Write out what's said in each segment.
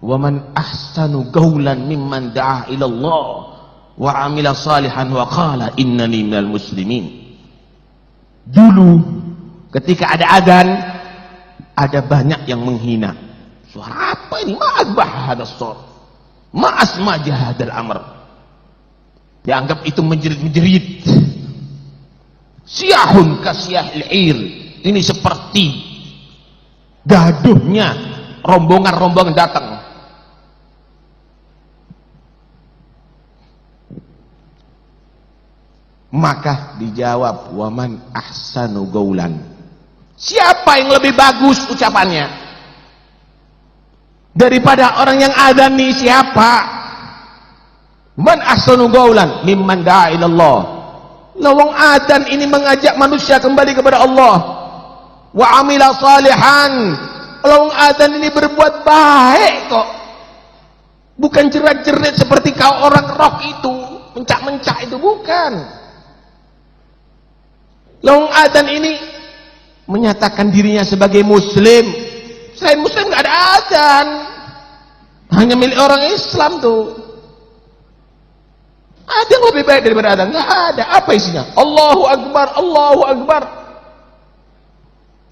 Wa man ahsanu qawlan mimman da'a ila Allah wa amila salihan wa qala innani minal muslimin. Dulu ketika ada adzan, ada banyak yang menghina. Suara apa ini? Ma'azbah hadas sor, ma'asma jahadal amr. Dianggap itu menjerit-menjerit. Siyahun kasiyahil ir. Ini seperti gaduhnya rombongan-rombongan datang. Maka dijawab, waman ahsanu gaulan. Siapa yang lebih bagus ucapannya daripada orang yang adzan nih? Siapa? Man ahsanu gaulan mimman da'a ilallah. Lawang adzan ini mengajak manusia kembali kepada Allah. Wa amila salihan. Lawang adzan ini berbuat baik kok. Bukan jerat-jerit seperti kau orang rock itu, mencak-mencak itu, bukan. Lawang adzan ini menyatakan dirinya sebagai muslim. Selain muslim nggak ada adzan, hanya milik orang Islam tuh. Ada yang lebih baik daripada adzan? Nggak ada. Apa isinya? Allahu Akbar, Allahu Akbar.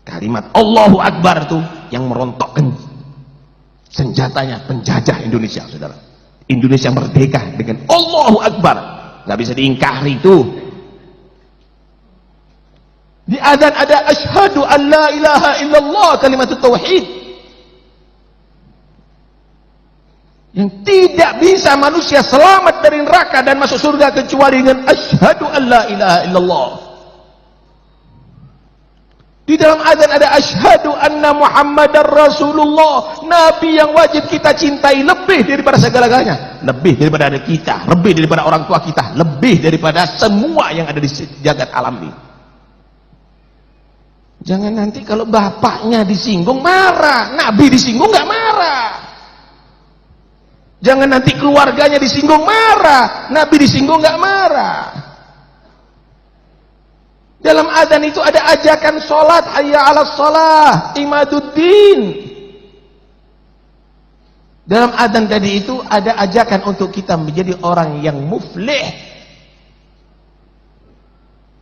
Kalimat Allahu Akbar tuh yang merontokkan senjatanya penjajah Indonesia, saudara. Indonesia merdeka dengan Allahu Akbar, nggak bisa diingkari tuh. Di adzan ada asyhadu an la ilaha illallah, kalimat tauhid. Yang tidak bisa manusia selamat dari neraka dan masuk surga kecuali dengan asyhadu an la ilaha illallah. Di dalam adzan ada asyhadu anna Muhammadar Rasulullah, nabi yang wajib kita cintai lebih daripada segala-galanya, lebih daripada kita, lebih daripada orang tua kita, lebih daripada semua yang ada di jagat alam ini. Jangan nanti kalau bapaknya disinggung marah, nabi disinggung nggak marah. Jangan nanti keluarganya disinggung marah, nabi disinggung nggak marah. Dalam adzan itu ada ajakan sholat, hayya 'alas shalah, imaduddin. Dalam adzan tadi itu ada ajakan untuk kita menjadi orang yang muflih.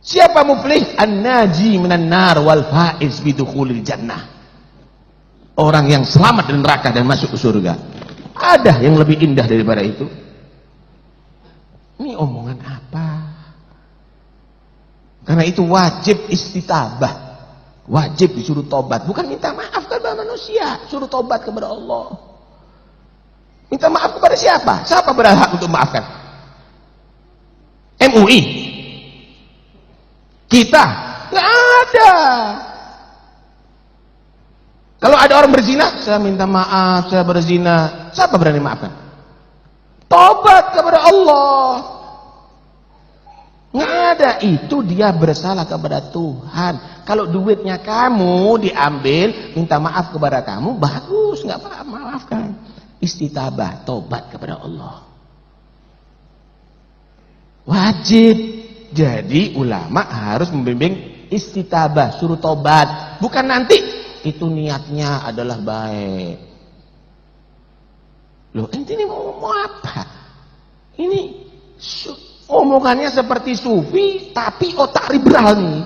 Siapa muflih? An-naji minan nar wal faiz bidukhulil jannah. Orang yang selamat dari neraka dan masuk ke surga. Ada yang lebih indah daripada itu? Ini omongan apa? Karena itu wajib istitabah, wajib disuruh tobat, bukan minta maaf kepada manusia, suruh tobat kepada Allah. Minta maaf kepada siapa? Siapa berhak untuk memaafkan? MUI? Kita? Nggak ada. Kalau ada orang berzina, saya minta maaf, saya berzina, siapa berani maafkan? Tobat kepada Allah. Nggak ada, itu dia bersalah kepada Tuhan. Kalau duitnya kamu diambil, minta maaf kepada kamu, bagus, nggak apa-apa, maafkan. Istitabah, tobat kepada Allah. Wajib. Jadi ulama harus membimbing istitabah, suruh tobat. Bukan nanti itu niatnya adalah baik. Loh, ente ini mau ngomong apa? Ini omongannya seperti sufi tapi otak liberal nih.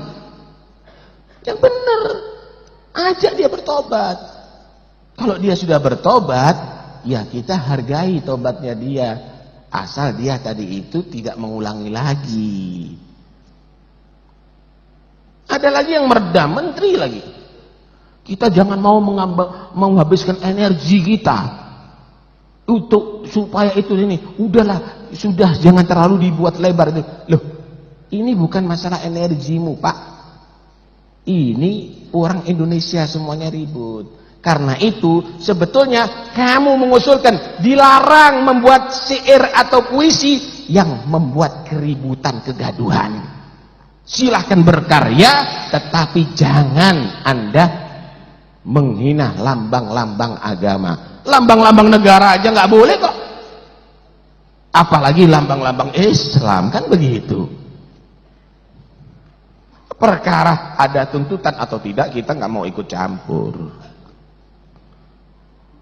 Yang benar, ajak dia bertobat. Kalau dia sudah bertobat, ya kita hargai tobatnya dia, asal dia tadi itu tidak mengulangi lagi. Ada lagi yang meredam, menteri lagi. Kita jangan mau menghabiskan energi kita untuk supaya itu ini. Udahlah, sudah, jangan terlalu dibuat lebar itu. Loh, ini bukan masalah energimu, Pak. Ini orang Indonesia semuanya ribut. Karena itu sebetulnya kamu mengusulkan dilarang membuat syair atau puisi yang membuat keributan, kegaduhan. Silahkan berkarya, tetapi jangan Anda menghina lambang-lambang agama. Lambang-lambang negara aja nggak boleh kok, apalagi lambang-lambang Islam, kan begitu. Perkara ada tuntutan atau tidak, kita nggak mau ikut campur.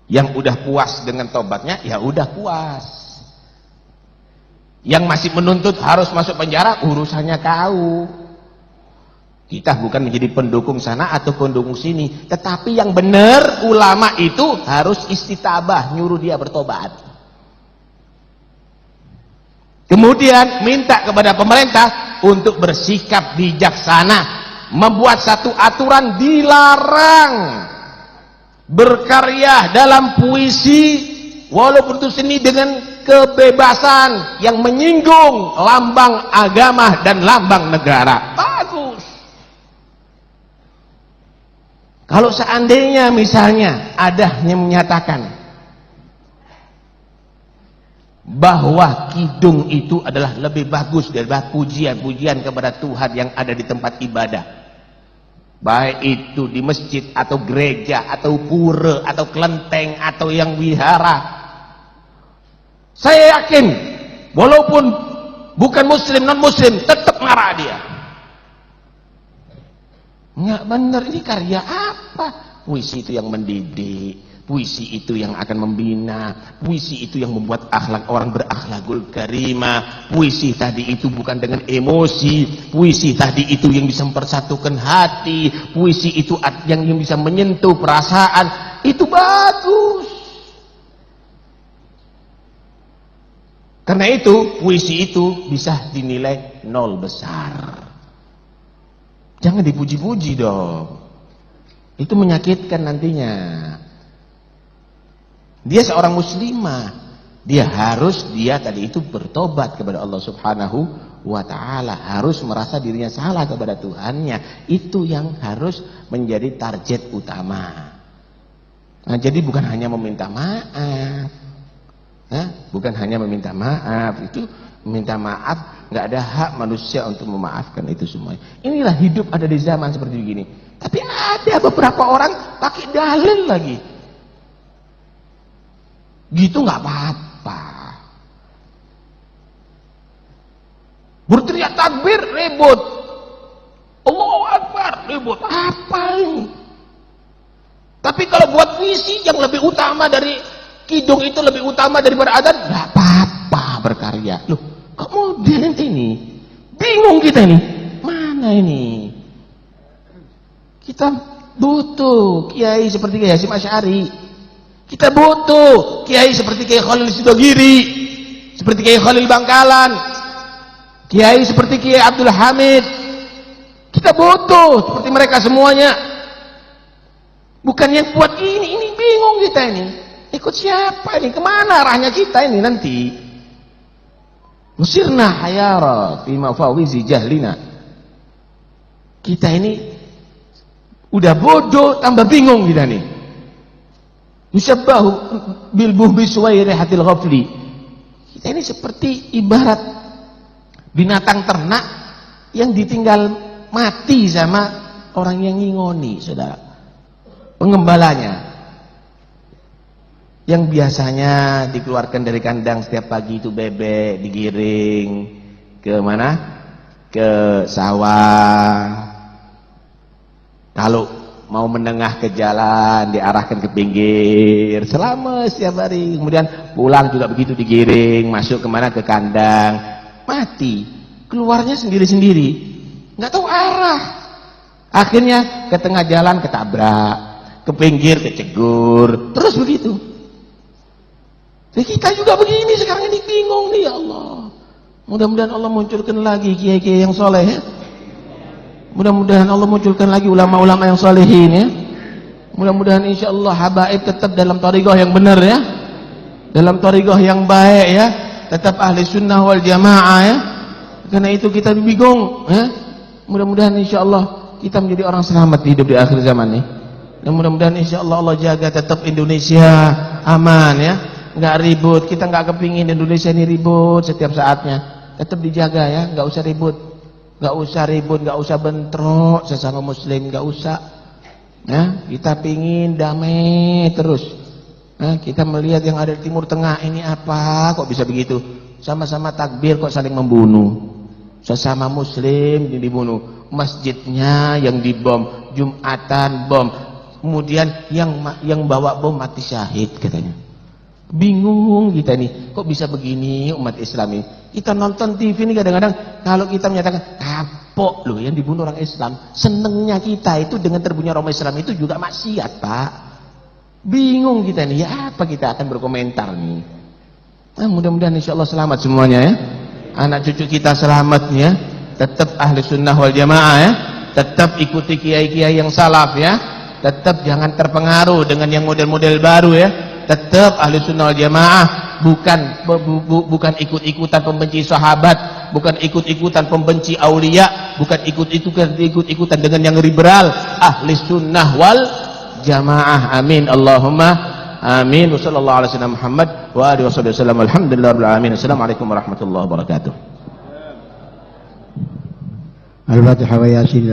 Yang udah puas dengan tobatnya, ya udah puas. Yang masih menuntut harus masuk penjara, urusannya kau. Kita bukan menjadi pendukung sana atau pendukung sini, tetapi yang benar ulama itu harus istitabah, nyuruh dia bertobat. Kemudian minta kepada pemerintah untuk bersikap bijaksana, membuat satu aturan dilarang berkarya dalam puisi walaupun itu seni dengan kebebasan yang menyinggung lambang agama dan lambang negara. Bagus. Kalau seandainya misalnya ada yang menyatakan bahwa kidung itu adalah lebih bagus daripada pujian-pujian kepada Tuhan yang ada di tempat ibadah, baik itu di masjid atau gereja atau pura atau kelenteng atau yang wihara, saya yakin walaupun bukan muslim, non muslim tetap marah dia. Nggak benar, ini karya apa? Puisi itu yang mendidik, puisi itu yang akan membina, puisi itu yang membuat akhlak orang berakhlakul karimah. Puisi tadi itu bukan dengan emosi, puisi tadi itu yang bisa mempersatukan hati, puisi itu yang bisa menyentuh perasaan. Itu bagus. Karena itu puisi itu bisa dinilai 0 besar. Jangan dipuji-puji dong, itu menyakitkan nantinya. Dia seorang muslimah, dia tadi itu bertobat kepada Allah Subhanahu wa ta'ala, harus merasa dirinya salah kepada Tuhannya. Itu yang harus menjadi target utama. Nah, jadi bukan hanya meminta maaf, bukan hanya meminta maaf, itu meminta maaf nggak ada hak manusia untuk memaafkan itu semuanya. Inilah hidup ada di zaman seperti begini. Tapi ada beberapa orang pakai dalil lagi. Gitu nggak apa-apa. Berteriak takbir ribut, Allahu Akbar ribut, apa ini? Tapi kalau buat puisi yang lebih utama dari kidung itu lebih utama daripada adzan, nggak apa-apa berkarya. Loh, kok modern ini? Bingung kita ini. Mana ini? Kita butuh kiai seperti Kiai Hasyim Asy'ari. Kita butuh kiai seperti Kiai Khalil Sidogiri, seperti Kiai Khalil Bangkalan, kiai seperti Kiai Abdul Hamid. Kita butuh seperti mereka semuanya. Bukan yang buat ini bingung kita ini. Ikut siapa ini? Kemana arahnya kita ini nanti? Musirna hayara fi mafawizi jahlina. Kita ini udah bodoh tambah bingung kita nih. Musabbahu bil buhbi suwairihatil ghafli. Kita ini seperti ibarat binatang ternak yang ditinggal mati sama orang yang ngingoni, saudara. Pengembalanya yang biasanya dikeluarkan dari kandang setiap pagi itu bebek digiring ke mana? Ke sawah. Kalau mau menengah ke jalan diarahkan ke pinggir selama setiap hari, kemudian pulang juga begitu digiring masuk kemana? Ke kandang, mati, keluarnya sendiri-sendiri, nggak tahu arah, akhirnya ke tengah jalan ketabrak, ke pinggir kecegur, terus begitu. Jadi kita juga begini sekarang ini, bingung nih. Ya Allah, mudah-mudahan Allah munculkan lagi kiai-kiai yang soleh ya. Mudah-mudahan Allah munculkan lagi ulama-ulama yang solehin ya. Mudah-mudahan insya Allah habaib tetap dalam thariqah yang benar ya, dalam thariqah yang baik ya, tetap ahli sunnah wal jamaah ya. Karena itu kita bingung ya. Mudah-mudahan insya Allah kita menjadi orang selamat hidup di akhir zaman nih. Dan mudah-mudahan insya Allah Allah jaga tetap Indonesia aman ya, nggak ribut. Kita nggak kepingin Indonesia ini ribut setiap saatnya. Tetap dijaga ya, nggak usah ribut. Gak usah ribut, gak usah bentrok sesama muslim, gak usah ya. Kita pingin damai terus ya. Kita melihat yang ada di Timur Tengah ini apa kok bisa begitu, sama-sama takbir kok saling membunuh, sesama muslim dibunuh, masjidnya yang dibom, Jumatan bom, kemudian yang bawa bom mati syahid katanya. Bingung kita nih, kok bisa begini umat Islam ini? Kita nonton TV ini kadang-kadang kalau kita menyatakan kapok loh yang dibunuh orang Islam, senengnya kita itu dengan terbunuhnya orang Islam itu juga maksiat, Pak. Bingung kita nih, ya apa kita akan berkomentar nih? Nah, mudah-mudahan insya Allah selamat semuanya ya. Anak cucu kita selamat ya. Tetap ahli sunnah wal jamaah ya. Tetap ikuti kiai-kiai yang salaf ya. Tetap jangan terpengaruh dengan yang model-model baru ya. Tetap ahli sunnah wal jamaah, bukan ikut-ikutan pembenci sahabat, bukan ikut-ikutan pembenci aulia, bukan ikut-ikutan dengan yang liberal. Ahli sunnah wal jamaah. Amin Allahumma amin. Wassallallahu ala sayyidina Muhammad wa alihi wasallam. Alhamdulillahirabbil alamin. Assalamualaikum warahmatullahi wabarakatuh. Al-Fatihah wa Yasin.